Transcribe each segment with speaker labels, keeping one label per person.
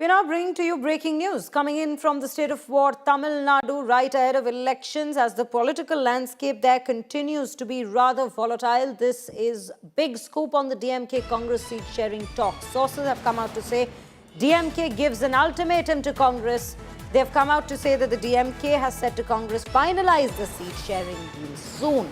Speaker 1: We're now bringing to you breaking news coming in from the state of war, Tamil Nadu, right ahead of elections as the political landscape there continues to be rather volatile. This is big scoop on the DMK-Congress seat sharing talks. Sources have come out to say DMK gives an ultimatum to Congress. They've come out to say that the DMK has said to Congress finalize the seat sharing deal soon.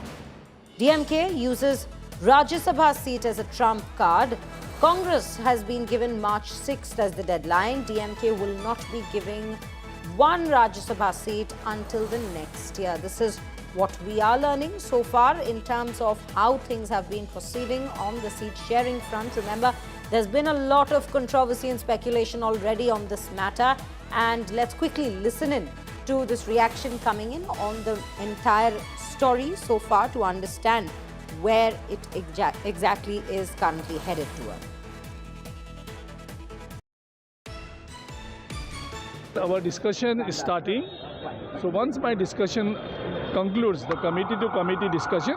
Speaker 1: DMK uses Rajya Sabha seat as a trump card. Congress has been given March 6th as the deadline. DMK will not be giving one Rajya Sabha seat until the next year. This is what we are learning so far in terms of how things have been proceeding on the seat sharing front. Remember, there's been a lot of controversy and speculation already on this matter. And let's quickly listen in to this reaction coming in on the entire story so far to understand where it exactly is currently headed toward.
Speaker 2: Our discussion is starting. So once my discussion concludes, the committee-to-committee discussion,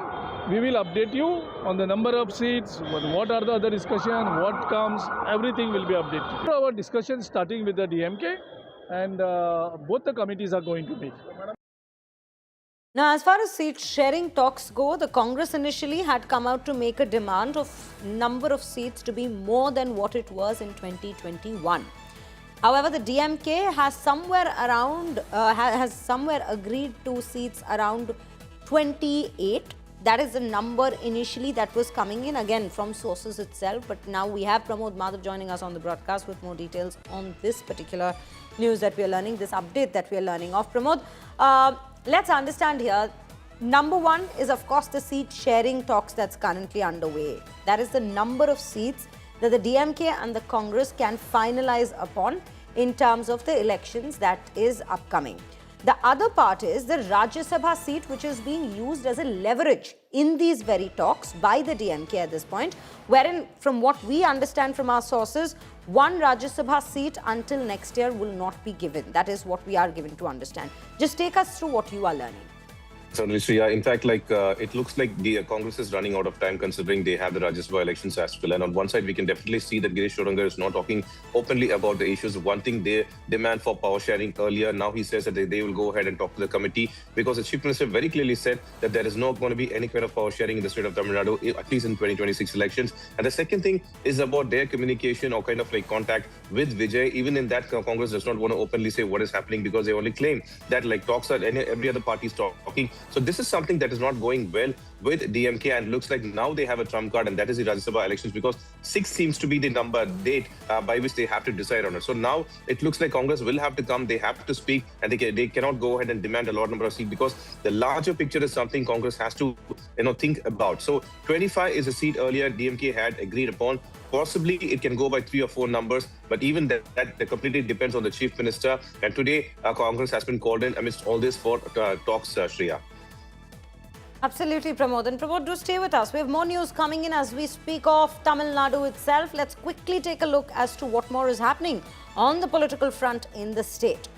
Speaker 2: we will update you on the number of seats, what are the other discussion, what comes, everything will be updated. So our discussion is starting with the DMK and both the committees are going to meet.
Speaker 1: Now, as far as seat sharing talks go, the Congress initially had come out to make a demand of number of seats to be more than what it was in 2021. However, the DMK has somewhere agreed to seats around 28. That is the number initially that was coming in, again, from sources itself. But now we have Pramod Madhav joining us on the broadcast with more details on this particular news that we are learning, this update that we are learning of. Pramod, let's understand here. Number one is, of course, the seat sharing talks that's currently underway. That is the number of seats that the DMK and the Congress can finalize upon in terms of the elections that is upcoming. The other part is the Rajya Sabha seat, which is being used as a leverage in these very talks by the DMK at this point, wherein, from what we understand from our sources, one Rajya Sabha seat until next year will not be given. That is what we are given to understand. Just take us through what you are learning.
Speaker 3: Certainly, Shreya. In fact, it looks like the Congress is running out of time considering they have the Rajya Sabha elections as well. And on one side, we can definitely see that Girish Shodhankar is not talking openly about the issues. One thing, they demand for power sharing earlier. Now he says that they will go ahead and talk to the committee because the Chief Minister very clearly said that there is not going to be any kind of power sharing in the state of Tamil Nadu, at least in 2026 elections. And the second thing is about their communication or kind of like contact with Vijay. Even in that, Congress does not want to openly say what is happening because they only claim that talks are every other party is talking. So this is something that is not going well with DMK, and looks like now they have a trump card, and that is the Rajya Sabha elections, because 6 seems to be the date by which they have to decide on it. So now it looks like Congress will have to come, they have to speak, and they cannot go ahead and demand a large number of seats because the larger picture is something Congress has to think about. So 25 is a seat earlier DMK had agreed upon. Possibly it can go by 3 or 4 numbers, but even that completely depends on the Chief Minister. And today Congress has been called in amidst all this for talks, Shreya.
Speaker 1: Absolutely, Pramod. And Pramod, do stay with us. We have more news coming in as we speak of Tamil Nadu itself. Let's quickly take a look as to what more is happening on the political front in the state.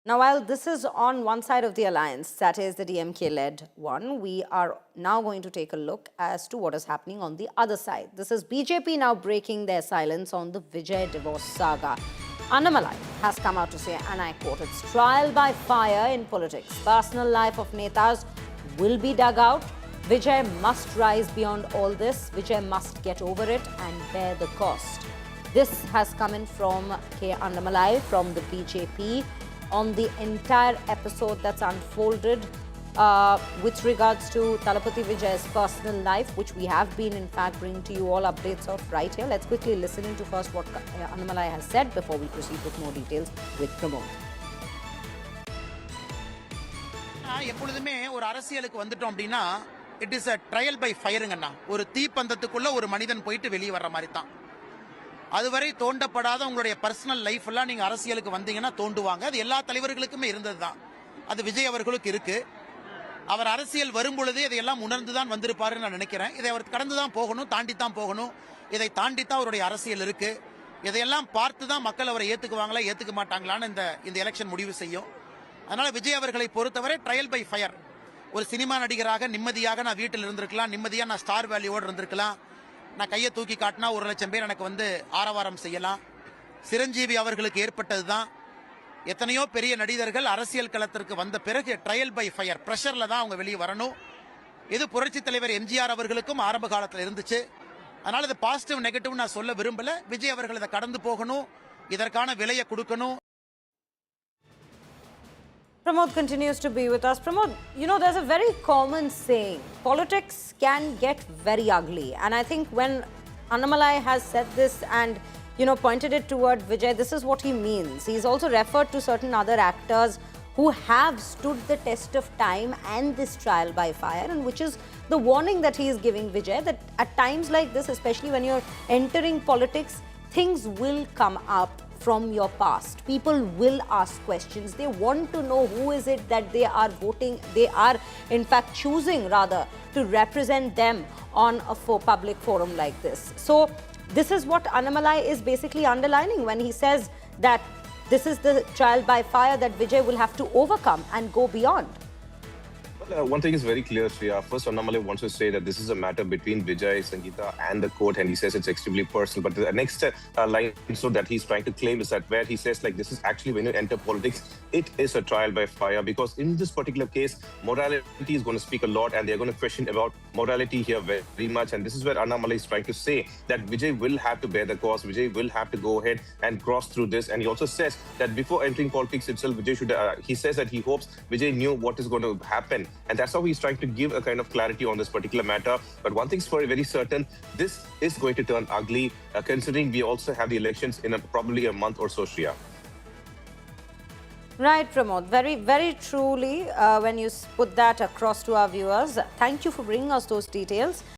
Speaker 1: Now, while this is on one side of the alliance, that is the DMK-led one, we are now going to take a look as to what is happening on the other side. This is BJP now breaking their silence on the Vijay divorce saga. Annamalai has come out to say, and I quote, "It's trial by fire in politics. Personal life of netas will be dug out. Vijay must rise beyond all this. Vijay must get over it and bear the cost." This has come in from K. Annamalai from the BJP on the entire episode that's unfolded with regards to Talapathy Vijay's personal life, which we have been, in fact, bringing to you all updates of right here. Let's quickly listen into first what Annamalai has said before we proceed with more details with Pramod.
Speaker 4: எப்பொழுதுமே ஒரு அரசியலுக்கு வந்துட்டோம் அப்படின்னா it is a trial by fireங்கண்ணா. ஒரு தீப்பந்தத்துக்குள்ள ஒரு மனிதன் போயிட்டு வெளியே வர்ற மாதிரி தான். அதுவரை தோண்டப்படாத உங்களுடைய பர்சனல் லைஃப் எல்லாம் நீங்க அரசியலுக்கு வந்தீங்கன்னா தோண்டுவாங்க. அது எல்லா தலைவர்களுக்குமே இருந்ததுதான். அது விஜய் அவர்களுக்கு இருக்கு. அவர் அரசியல் வரும் பொழுதே இதையெல்லாம் உணர்ந்து தான் வந்திருப்பாருன்னு நான் நினைக்கிறேன். இதை அவர் கடந்து தான் போகணும், தாண்டி தான் போகணும். இதை தாண்டி தான் அவருடைய அரசியல் இருக்கு. இதையெல்லாம் பார்த்து தான் மக்கள் அவரை ஏத்துக்குவாங்களா ஏத்துக்க மாட்டாங்களான்னு இந்த எலெக்ஷன் முடிவு செய்யும். அதனால விஜய் அவர்களை பொறுத்தவரை ட்ரையல் பை ஃபயர். ஒரு சினிமா நடிகராக நிம்மதியாக நான் வீட்டில் இருந்திருக்கலாம், நிம்மதியாக நான் ஸ்டார் வேல்யூவோடு இருந்திருக்கலாம். நான் கையை தூக்கி காட்டினா 1,00,000 பேர் எனக்கு வந்து ஆரவாரம் செய்யலாம். சிரஞ்சீவி அவர்களுக்கு ஏற்பட்டது தான். எத்தனையோ பெரிய நடிகர்கள் அரசியல் களத்திற்கு வந்த பிறகு ட்ரையல் பை ஃபயர் ப்ரெஷரில் தான் அவங்க வெளியே வரணும். இது புரட்சி தலைவர் எம்ஜிஆர் அவர்களுக்கும் ஆரம்ப காலத்தில் இருந்துச்சு. அதனால் இது பாசிட்டிவ் நெகட்டிவ் நான் சொல்ல விரும்பல. விஜய் அவர்கள் இதை கடந்து போகணும், இதற்கான விலையை கொடுக்கணும்.
Speaker 1: Pramod continues to be with us. Pramod, you know, there's a very common saying, politics can get very ugly. And I think when Annamalai has said this and, you know, pointed it toward Vijay, this is what he means. He's also referred to certain other actors who have stood the test of time and this trial by fire, and which is the warning that he is giving Vijay, that at times like this, especially when you're entering politics, things will come up from your past. People will ask questions. They want to know who is it that they are voting, they are in fact choosing rather to represent them on a public forum like this. So this is what Annamalai is basically underlining when he says that this is the trial by fire that Vijay will have to overcome and go beyond.
Speaker 3: One thing is very clear, Shreya. First, Annamalai wants to say that this is a matter between Vijay, Sangeeta and the court, and he says it's extremely personal. But the next line so that he's trying to claim is that where he says like this is actually when you enter politics, it is a trial by fire, because in this particular case, morality is going to speak a lot, and they're going to question about morality here very much. And this is where Annamalai is trying to say that Vijay will have to bear the cost. Vijay will have to go ahead and cross through this. And he also says that before entering politics itself, Vijay should. He says that he hopes Vijay knew what is going to happen. And that's how he's trying to give a kind of clarity on this particular matter. But one thing's very certain, this is going to turn ugly, considering we also have the elections in probably a month or so, Shreya.
Speaker 1: Right, Pramod. Very, very truly, when you put that across to our viewers. Thank you for bringing us those details.